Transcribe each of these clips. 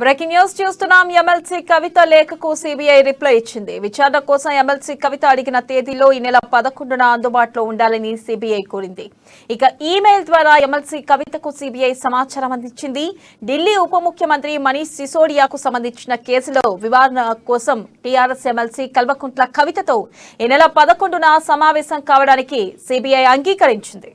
Breaking news చూస్తున్నాం. MLC కవిత లేఖకు CBI reply ఇచ్చింది. విచారణ కోసం ఎమ్మెల్సీ కవిత అడిగిన తేదీలో ఈ నెల 11న అందుబాటులో ఉండాలని సిబిఐ కోరింది. ఇక ఈమెయిల్ ద్వారా ఎమ్మెల్సీ కవితకు సిబిఐ సమాచారం అందించింది. ఢిల్లీ ఉప ముఖ్యమంత్రి మనీష్ సిసోడియాకు సంబంధించిన కేసులో వివరణ కోసం టీఆర్ఎస్ ఎమ్మెల్సీ కల్వకుంట్ల కవితతో ఈ నెల 11న సమావేశం కావడానికి సిబిఐ అంగీకరించింది.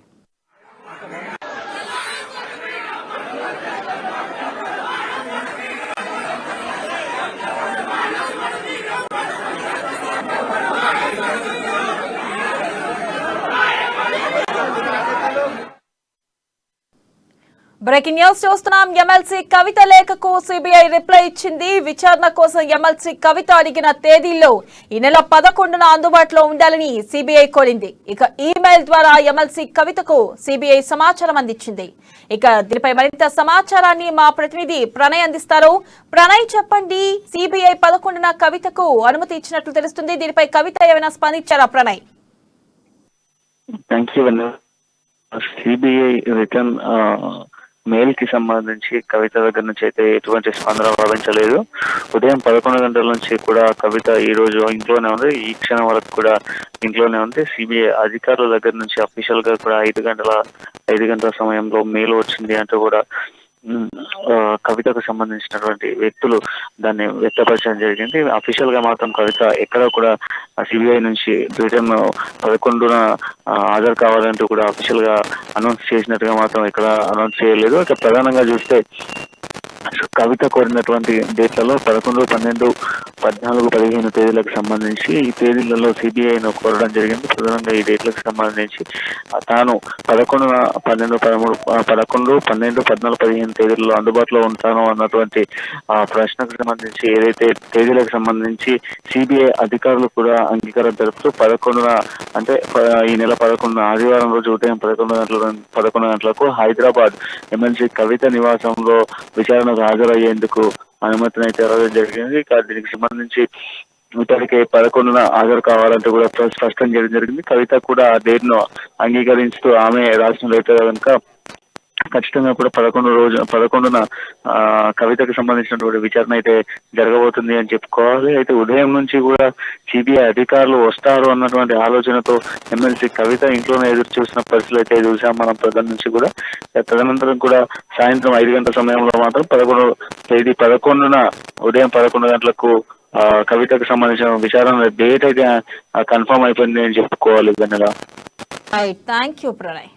బ్రేకింగ్ న్యూస్ చూస్తున్నాం. ఎమ్మెల్సీ కవిత లేఖకు సిబిఐ రిప్లై ఇచ్చింది. విచారణ కోసం ఎమ్మెల్సీ కవిత అడిగిన తేదీల్లో ఈ నెల 11న అందుబాటులో ఉండాలని సిబిఐ కోరింది. ఇక ఈమెయిల్ ద్వారా ఎమ్మెల్సీ కవితకు సిబిఐ సమాచారం అందించింది. ఇక దీనిపై మరింత సమాచారాన్ని మా ప్రతినిధి ప్రణయ్ అందిస్తారు. ప్రణయ్, చెప్పండి, సిబిఐ 11న కవితకు అనుమతి ఇచ్చినట్లు తెలుస్తుంది. దీనిపై కవిత ఏమైనా స్పందించారా? ప్రణయ్. సిబిఐ రిటర్న్ మెయిల్ కి సంబంధించి కవిత దగ్గర నుంచి అయితే ఎటువంటి స్పందన లభించలేదు. ఉదయం 11 గంటల నుంచి కూడా కవిత ఈ రోజు ఇంట్లోనే ఉంది. ఈ క్షణం వరకు కూడా ఇంట్లోనే ఉంది. సిబిఐ అధికారుల దగ్గర నుంచి అఫీషియల్ గా కూడా 5 గంటల సమయంలో మెయిల్ వచ్చింది అంటూ కూడా కవితకు సంబంధించినటువంటి వ్యక్తులు దాన్ని వ్యక్తపరచడం జరిగింది. అఫీషియల్ గా మాత్రం కవిత ఎక్కడ కూడా సిబిఐ నుంచి రిటర్న్ 11న హాజరు కావాలంటూ కూడా అఫీషియల్ గా అనౌన్స్ చేసినట్టుగా మాత్రం ఇక్కడ అనౌన్స్ చేయలేదు. ఇక ప్రధానంగా చూస్తే కవిత కోరినటువంటి డేట్లలో 11, 12, 14, 15 తేదీలకు సంబంధించి ఈ తేదీలలో సిబిఐను కోరడం జరిగింది. ప్రధానంగా ఈ డేట్లకు సంబంధించి తాను 11, 12, 13, 11, 12, 15 తేదీలలో అందుబాటులో ఉంటాను అన్నటువంటి ప్రశ్నకు సంబంధించి ఏదైతే తేదీలకు సంబంధించి సిబిఐ అధికారులు కూడా అంగీకారం తెలుపుతూ 11న అంటే ఈ నెల 11 ఆదివారం రోజు ఉదయం 11 గంటలకు హైదరాబాద్ ఎమ్మెల్సీ కవిత నివాసంలో విచారణకు హాజరయ్యేందుకు అనుమతిని అయితే ఇవ్వడం జరిగింది. దీనికి సంబంధించి ఇప్పటికే 11న హాజరు కావాలంటూ కూడా స్పష్టం చేయడం జరిగింది. కవిత కూడా ఆ డేట్ ను అంగీకరిస్తూ ఆమె రాసిన లెటర్ కనుక ఖచ్చితంగా కూడా 11న కవితకు సంబంధించినటువంటి విచారణ అయితే జరగబోతుంది అని చెప్పుకోవాలి. అయితే ఉదయం నుంచి కూడా సిబిఐ అధికారులు వస్తారు అన్నటువంటి ఆలోచనతో ఎమ్మెల్సీ కవిత ఇంట్లోనే ఎదురు చూసిన పరిస్థితులు అయితే చూసాం మనం ప్రజల నుంచి కూడా. తదనంతరం కూడా సాయంత్రం 5 గంటల సమయంలో మాత్రం 11న ఉదయం 11 గంటలకు కవితకు సంబంధించిన విచారణ డేట్ అయితే కన్ఫర్మ్ అయిపోయింది అని చెప్పుకోవాలి. Thank you Pranay.